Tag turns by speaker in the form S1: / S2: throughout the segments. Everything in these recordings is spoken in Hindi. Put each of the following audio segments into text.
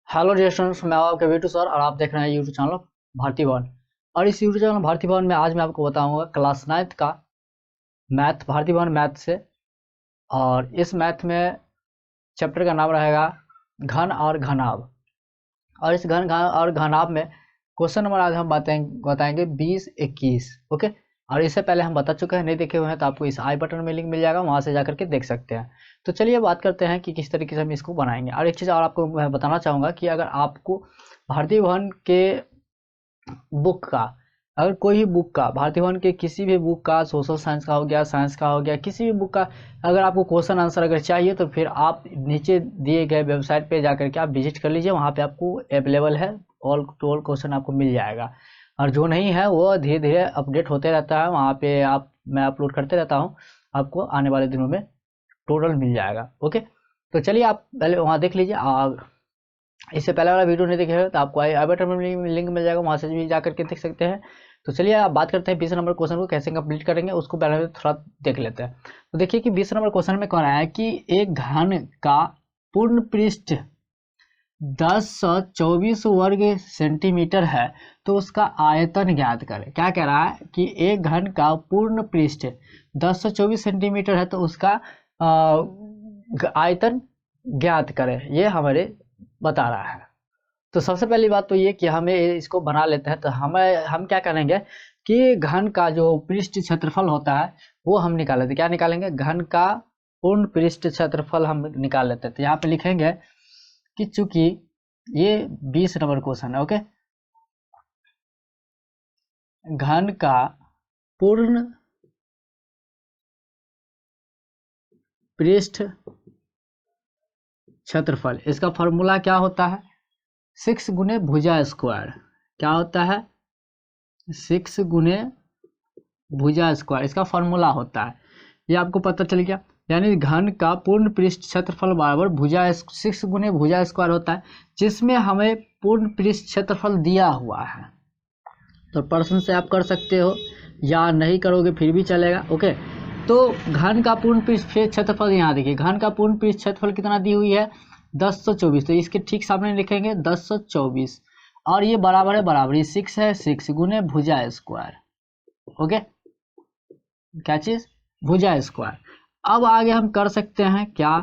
S1: हेलो डियर स्टूडेंट्स, मैं आपका वीटू सर और आप देख रहे हैं यूट्यूब चैनल भारती भवन। और इस यूट्यूब चैनल भारती भवन में आज मैं आपको बताऊंगा क्लास 9th का मैथ, भारती भवन मैथ से। और इस मैथ में चैप्टर का नाम रहेगा घन और घनाभ। और इस घन और घनाभ में क्वेश्चन नंबर आज हम बताएंगे 20-21। ओके। और इससे पहले हम बता चुके हैं, नहीं देखे हुए हैं तो आपको इस आई बटन में लिंक मिल जाएगा, वहां से जाकर के देख सकते हैं। तो चलिए बात करते हैं कि किस तरीके से हम इसको बनाएंगे। और एक चीज़ और आपको मैं बताना चाहूँगा कि अगर आपको भारतीय भवन के बुक का, अगर कोई भी बुक का, भारतीय भवन के किसी भी बुक का, सोशल साइंस का हो गया, साइंस का हो गया, किसी भी बुक का अगर आपको क्वेश्चन आंसर अगर चाहिए तो फिर आप नीचे दिए गए वेबसाइट पे जाकर के आप विजिट कर लीजिए। वहाँ पे आपको अवेलेबल है, ऑल टू ऑल क्वेश्चन आपको मिल जाएगा। और जो नहीं है वो धीरे धीरे अपडेट होते रहता है, वहाँ पे मैं अपलोड करते रहता हूँ, आपको आने वाले दिनों में टोटल मिल जाएगा। ओके। तो चलिए आप पहले वहाँ देख लीजिए। और इससे पहले वाला वीडियो नहीं देखे हो तो आपको आई बटन में लिंक मिल जाएगा, वहाँ से भी जा करके देख सकते हैं। तो चलिए आप बात करते हैं 20 नंबर क्वेश्चन को कैसे कंप्लीट करेंगे, उसको पहले थोड़ा देख लेते हैं। तो देखिए कि 20 नंबर क्वेश्चन में कह रहा है कि एक घन का पूर्ण पृष्ठ 1024 वर्ग सेंटीमीटर है तो उसका आयतन ज्ञात करें। क्या कह रहा है कि एक घन का पूर्ण पृष्ठ 1024 सेंटीमीटर है तो उसका आयतन ज्ञात करें, ये हमारे बता रहा है। तो सबसे पहली बात तो ये कि हमें इसको बना लेते हैं। तो हम क्या करेंगे कि घन का जो पृष्ठ क्षेत्रफल होता है वो हम निकाल लेते हैं। क्या निकालेंगे? घन का पूर्ण पृष्ठ क्षेत्रफल हम निकाल लेते हैं। तो यहाँ पे लिखेंगे कि चूंकि ये 20 नंबर क्वेश्चन है, ओके, घन का पूर्ण पृष्ठ क्षेत्रफल, इसका फॉर्मूला क्या होता है? 6 गुने भुजा स्क्वायर। क्या होता है? 6 गुने भुजा स्क्वायर, इसका फॉर्मूला होता है। ये आपको पता चल गया। यानी घन का पूर्ण पृष्ठ क्षेत्रफल बराबर भुजा 6 गुने भुजा स्क्वायर होता है, जिसमें हमें पूर्ण पृष्ठ क्षेत्रफल दिया हुआ है। तो प्रश्न से आप कर सकते हो या नहीं करोगे फिर भी चलेगा। ओके। तो घन का पूर्ण पृष्ठ क्षेत्रफल यहाँ देखिए, घन का पूर्ण पृष्ठ क्षेत्रफल कितना दी हुई है? 1024। तो इसके ठीक सामने लिखेंगे 1024 और ये बराबर है, बराबर ये 6 है, 6 गुने भुजा स्क्वायर। ओके, क्या चीज? भुजा स्क्वायर। अब आगे हम कर सकते हैं क्या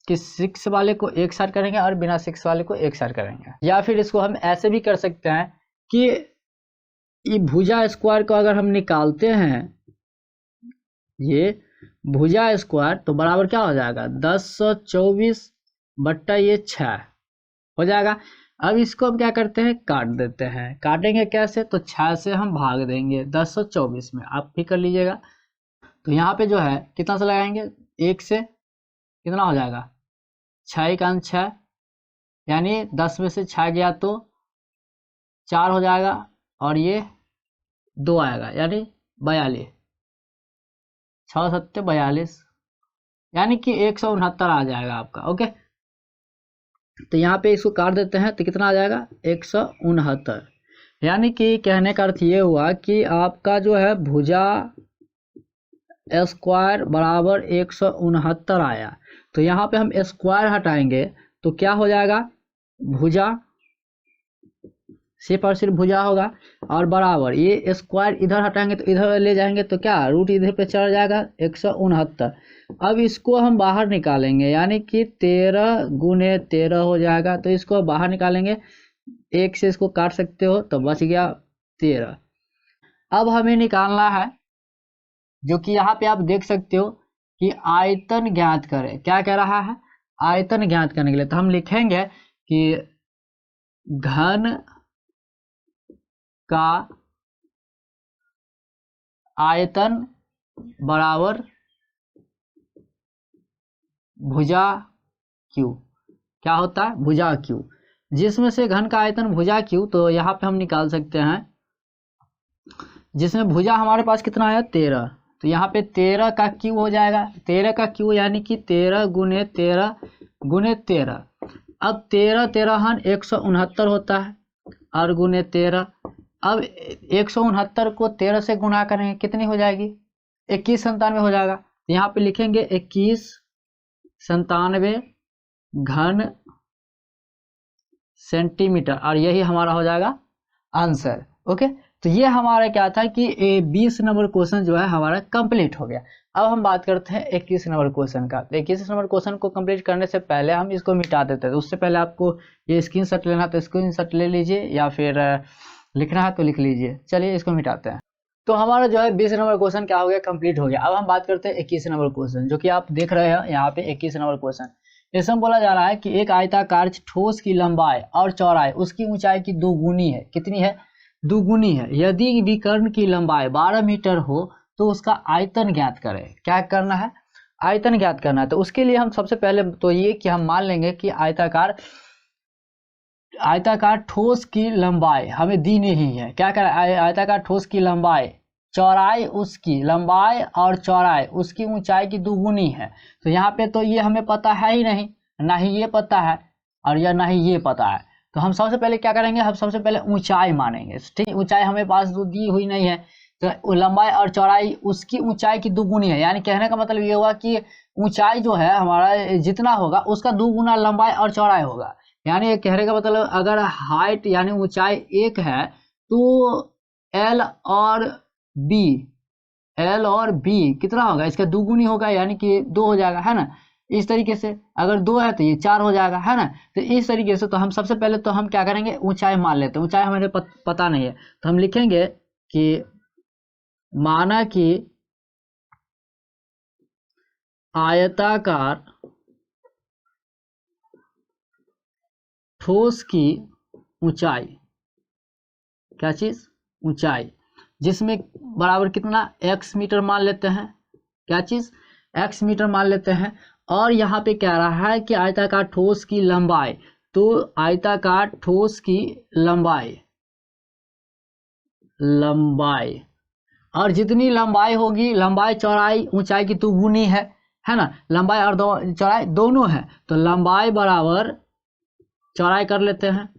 S1: कि 6 वाले को एक साथ करेंगे और बिना 6 वाले को एक साथ करेंगे, या फिर इसको हम ऐसे भी कर सकते हैं कि ये भुजा स्क्वायर को अगर हम निकालते हैं, ये भुजा स्क्वायर, तो बराबर क्या हो जाएगा? 1024 बट्टा ये 6 हो जाएगा। अब इसको हम क्या करते हैं? काट देते हैं। काटेंगे कैसे? तो 6 से हम भाग देंगे 1024 में, आप भी कर लीजिएगा। तो यहाँ पे जो है कितना से लगाएंगे? 1 से कितना हो जाएगा? 6 का 6, यानी 10 में से 6 गया तो 4 हो जाएगा और ये 2 आएगा, यानी 42, 6 7 42, यानी कि 169 आ जाएगा आपका। ओके। तो यहाँ पे इसको काट देते हैं तो कितना आ जाएगा? 169। यानी कि कहने का अर्थ ये हुआ कि आपका जो है भुजा स्क्वायर बराबर 169 आया। तो यहाँ पे हम स्क्वायर हटाएंगे तो क्या हो जाएगा? भुजा, सिर्फ और सिर्फ भुजा होगा, और बराबर ये स्क्वायर इधर हटाएंगे तो इधर ले जाएंगे तो क्या रूट इधर पे चढ़ जाएगा 169। अब इसको हम बाहर निकालेंगे, यानी कि 13 गुने 13 हो जाएगा। तो इसको बाहर निकालेंगे, 1 से इसको काट सकते हो तो बच गया 13। अब हमें निकालना है, जो कि यहाँ पे आप देख सकते हो कि आयतन ज्ञात करें। क्या कह रहा है? आयतन ज्ञात करने के लिए तो हम लिखेंगे कि घन का आयतन बराबर भुजा क्यू। क्या होता है? भुजा क्यू। जिसमें से घन का आयतन भुजा क्यू, तो यहाँ पे हम निकाल सकते हैं, जिसमें भुजा हमारे पास कितना आया? 13। तो यहाँ पे 13 का क्यू हो जाएगा, 13 का क्यू यानी कि 13 गुने 13 गुने 13। अब 13 13 169 होता है और गुने 13। अब 169 को 13 से गुना करेंगे, कितनी हो जाएगी? 2197 हो जाएगा। तो यहाँ पे लिखेंगे 2197 घन सेंटीमीटर, और यही हमारा हो जाएगा आंसर। ओके, तो ये हमारा क्या था कि 20 नंबर क्वेश्चन जो है हमारा कंप्लीट हो गया। अब हम बात करते हैं 21 नंबर क्वेश्चन का। 21 नंबर क्वेश्चन को कंप्लीट करने से पहले हम इसको मिटा देते हैं। तो उससे पहले आपको ये स्क्रीनशॉट लेना तो स्क्रीनशॉट ले लीजिए, या फिर लिखना है तो लिख लीजिए। चलिए इसको मिटाते हैं। तो हमारा जो है 20 नंबर क्वेश्चन क्या हो गया, कंप्लीट हो गया। अब हम बात करते हैं 21 नंबर क्वेश्चन, जो कि आप देख रहे हैं यहाँ पे 21 नंबर क्वेश्चन। इसमें बोला जा रहा है कि एक आयताकार ठोस की लंबाई और चौड़ाई उसकी ऊंचाई की दोगुनी है। कितनी है? दुगुनी है। यदि विकर्ण की लंबाई 12 मीटर हो तो उसका आयतन ज्ञात करें। क्या करना है? आयतन ज्ञात करना है। तो उसके लिए हम सबसे पहले तो ये कि हम मान लेंगे कि आयताकार ठोस की लंबाई हमें दी नहीं है। क्या करें? आयताकार ठोस की लंबाई, चौड़ाई उसकी, लंबाई और चौड़ाई उसकी ऊंचाई की दुगुनी है। तो यहाँ पे तो ये हमें पता है ही नहीं, ना ही ये पता है और या ना ही ये पता है। तो हम सबसे पहले क्या करेंगे, हम सबसे पहले ऊंचाई मानेंगे। ठीक, ऊंचाई हमें पास दी हुई नहीं है, तो लंबाई और चौड़ाई उसकी ऊंचाई की दुगुनी है। यानी कहने का मतलब ये हुआ कि ऊंचाई जो है हमारा जितना होगा उसका दुगुना लंबाई और चौड़ाई होगा। यानी कहने का मतलब अगर हाइट यानी ऊंचाई 1 है तो एल और बी कितना होगा, इसका दुगुनी होगा, यानी कि 2 हो जाएगा, है ना। इस तरीके से अगर 2 है तो ये 4 हो जाएगा, है ना। तो इस तरीके से तो हम सबसे पहले तो हम क्या करेंगे, ऊंचाई मान लेते हैं। ऊंचाई हमें पता नहीं है तो हम लिखेंगे कि माना कि आयताकार ठोस की ऊंचाई, क्या चीज, ऊंचाई, जिसमें बराबर कितना x मीटर मान लेते हैं। क्या चीज, x मीटर मान लेते हैं। और यहाँ पे कह रहा है कि आयताकार ठोस की लंबाई, तो आयताकार ठोस की लंबाई और जितनी लंबाई होगी, लंबाई चौड़ाई ऊंचाई की दुगुनी है ना। लंबाई और चौड़ाई दोनों है, तो लंबाई बराबर चौड़ाई कर लेते हैं,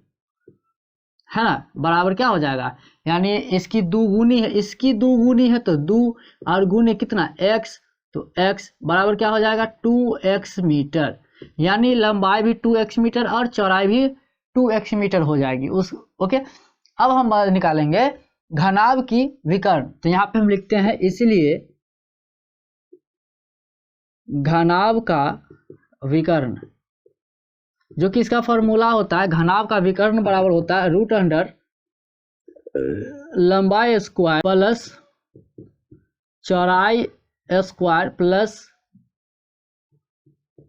S1: है ना। बराबर क्या हो जाएगा, यानी इसकी दुगुनी है, इसकी दुगुनी है तो 2 और गुने कितना x, तो x बराबर क्या हो जाएगा 2x मीटर। यानी लंबाई भी 2x मीटर और चौड़ाई भी 2x मीटर हो जाएगी उस। ओके, अब हम निकालेंगे घनाभ की विकर्ण। तो यहाँ पे हम लिखते हैं इसलिए घनाभ का विकर्ण, जो कि इसका फॉर्मूला होता है, घनाभ का विकर्ण बराबर होता है √अंडर लंबाई स्क्वायर प्लस चौड़ाई स्क्वायर प्लस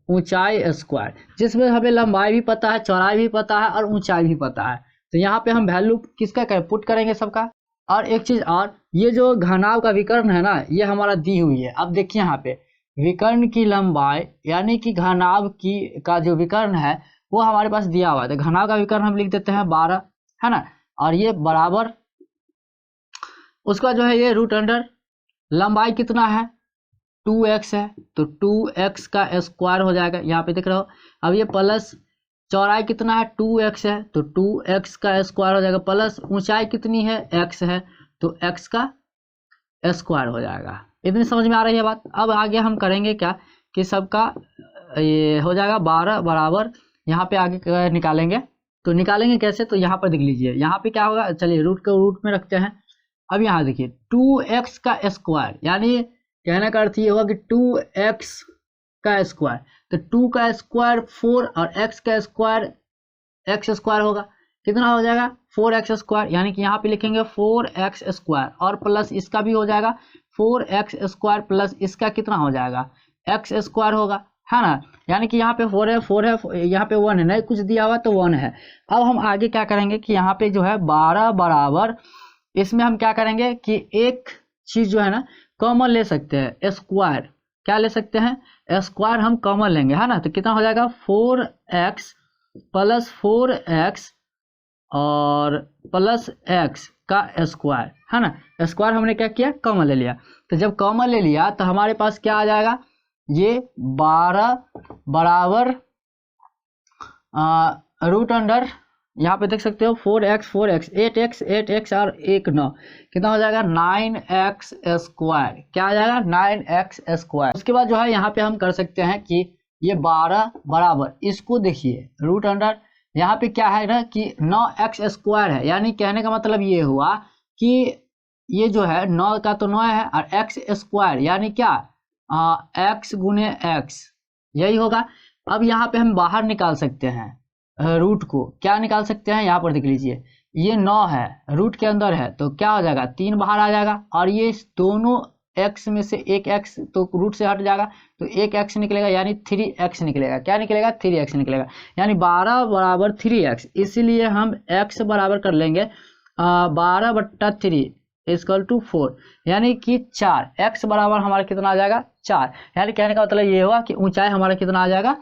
S1: ऊंचाई स्क्वायर, जिसमें हमें लंबाई भी पता है, चौड़ाई भी पता है और ऊंचाई भी पता है। तो यहाँ पे हम वैल्यू किसका पुट करेंगे, सबका। और एक चीज और, ये जो घनाभ का विकर्ण है ना, ये हमारा दी हुई है। अब देखिए यहाँ पे विकर्ण की लंबाई यानी कि घनाभ की का जो विकर्ण है वो हमारे पास दिया हुआ है। तो घनाभ का विकर्ण हम लिख देते हैं 12, है ना। और ये बराबर उसका जो है ये √अंडर लंबाई कितना है 2x है, तो 2x का स्क्वायर हो जाएगा, यहाँ पे देख रहे हो। अब ये प्लस चौड़ाई कितना है 2x है, तो 2x का स्क्वायर हो जाएगा, प्लस ऊंचाई कितनी है x है, तो x का स्क्वायर हो जाएगा। इतनी समझ में आ रही है बात। अब आगे हम करेंगे क्या कि सबका ये हो जाएगा 12 बराबर, यहाँ पे आगे निकालेंगे। तो निकालेंगे कैसे, तो यहाँ पर देख लीजिए, यहाँ पे क्या होगा, चलिए रूट को रूट में रखते हैं। अब यहाँ देखिए 2x का स्क्वायर, यानी कहने का अर्थ ये होगा कि 2x का स्क्वायर, तो 2 का स्क्वायर 4 और x का स्क्वायर x स्क्वायर होगा, कितना हो जाएगा 4x स्क्वायर। यानी कि यहाँ पे लिखेंगे 4x स्क्वायर और प्लस इसका भी हो जाएगा 4x स्क्वायर प्लस इसका कितना हो जाएगा x स्क्वायर होगा, है ना। यानी कि यहाँ पे 4 है, यहाँ पे 1 है, नहीं कुछ दिया हुआ तो 1 है। अब हम आगे क्या करेंगे कि यहाँ पे जो है 12 बराबर, इसमें हम क्या करेंगे कि एक चीज जो है ना कॉमन ले सकते हैं, स्क्वायर। क्या ले सकते हैं, स्क्वायर हम कॉमन लेंगे, है ना। तो कितना हो जाएगा 4x प्लस 4x और प्लस x का स्क्वायर, है ना। स्क्वायर हमने क्या किया, कॉमन ले लिया। तो जब कॉमन ले लिया तो हमारे पास क्या आ जाएगा, ये 12 बराबर √अंडर, यहाँ पे देख सकते हो 4x 8x और 1 9, कितना हो जाएगा 9x स्क्वायर। क्या आ जाएगा 9x स्क्वायर। उसके बाद जो है यहाँ पे हम कर सकते हैं कि ये 12 बराबर, इसको देखिए √अंडर यहाँ पे क्या है ना कि 9x² है, यानी कहने का मतलब ये हुआ कि ये जो है 9 का तो 9 है और x² यानी क्या x गुने x, यही होगा। अब यहाँ पे हम बाहर निकाल सकते हैं रूट को, क्या निकाल सकते हैं, यहाँ पर देख लीजिए ये 9 है, रूट के अंदर है तो क्या हो जाएगा 3 बाहर आ जाएगा, और ये दोनों x में से एक x तो रूट से हट जाएगा तो एक x निकलेगा, यानी 3x निकलेगा। क्या निकलेगा 3x निकलेगा, यानी 12 बराबर 3x। इसीलिए हम x बराबर कर लेंगे 12/3 इक्वल टू 4, यानी कि 4। x बराबर हमारा कितना आ जाएगा 4, यानी कहने का मतलब ये हुआ कि ऊंचाई हमारा कितना आ जाएगा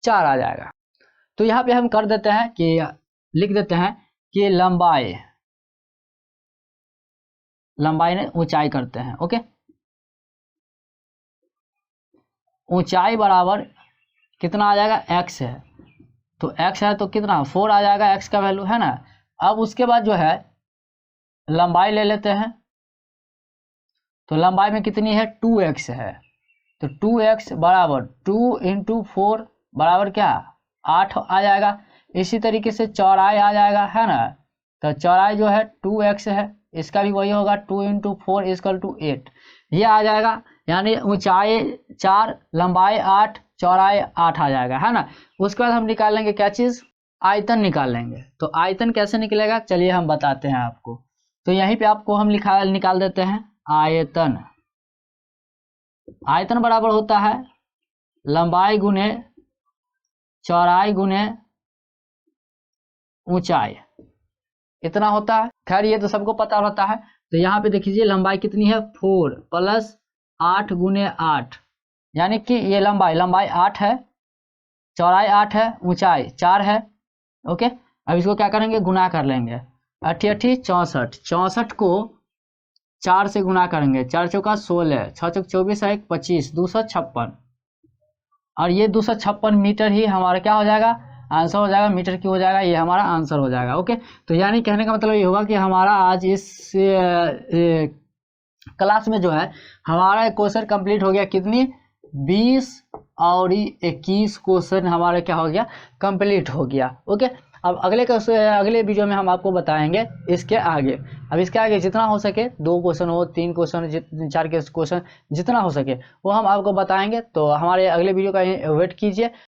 S1: 4 आ जाएगा। तो यहाँ पे हम कर देते हैं कि लिख देते हैं कि लंबाई ने ऊंचाई करते हैं। ओके, ऊंचाई बराबर कितना आ जाएगा x है, तो x है तो कितना 4 आ जाएगा, x का वैल्यू है ना। अब उसके बाद जो है लंबाई ले लेते हैं, तो लंबाई में कितनी है 2x है, तो 2x बराबर 2 × 4 बराबर क्या 8 आ जाएगा। इसी तरीके से चौड़ाई आ जाएगा, है ना, तो चौड़ाई जो है 2x है, इसका भी वही होगा 2 × 4 इक्वल टू 8, ये आ जाएगा। यानी ऊंचाई 4, लंबाई 8, चौड़ाई 8 आ जाएगा, है ना। उसके बाद हम निकाल लेंगे क्या चीज़, आयतन निकाल लेंगे। तो आयतन कैसे निकलेगा चलिए हम बताते हैं आपको। तो यहीं पे आपको हम निकाल देते हैं आयतन। आयतन बराबर होता है लंबाई गुने चौड़ाई गुने ऊंचाई, इतना होता है। खैर ये तो सबको पता होता है। तो यहाँ पे देख लीजिए लंबाई कितनी है 4 + 8 × 8, यानी कि ये लंबाई 8 है, चौड़ाई 8 है, ऊंचाई 4 है। ओके, अब इसको क्या करेंगे गुना कर लेंगे, 8 × 8 = 64, 64 को 4 से गुना करेंगे, 4 चौका 16, 6 चौक 24, 1 25, 256, और ये 256 मीटर ही हमारा क्या हो जाएगा आंसर हो जाएगा, मीटर की हो जाएगा, ये हमारा आंसर हो जाएगा। ओके, तो यानी कहने का मतलब ये होगा कि हमारा आज इस क्लास में जो है हमारा क्वेश्चन कंप्लीट हो गया, कितनी 20 और 21 क्वेश्चन हमारा क्या हो गया कंप्लीट हो गया। ओके, अब अगले वीडियो में हम आपको बताएंगे इसके आगे। अब इसके आगे जितना हो सके 2 क्वेश्चन हो, 3 क्वेश्चन, 4 के क्वेश्चन जितना हो सके वो हम आपको बताएंगे। तो हमारे अगले वीडियो का वेट कीजिए।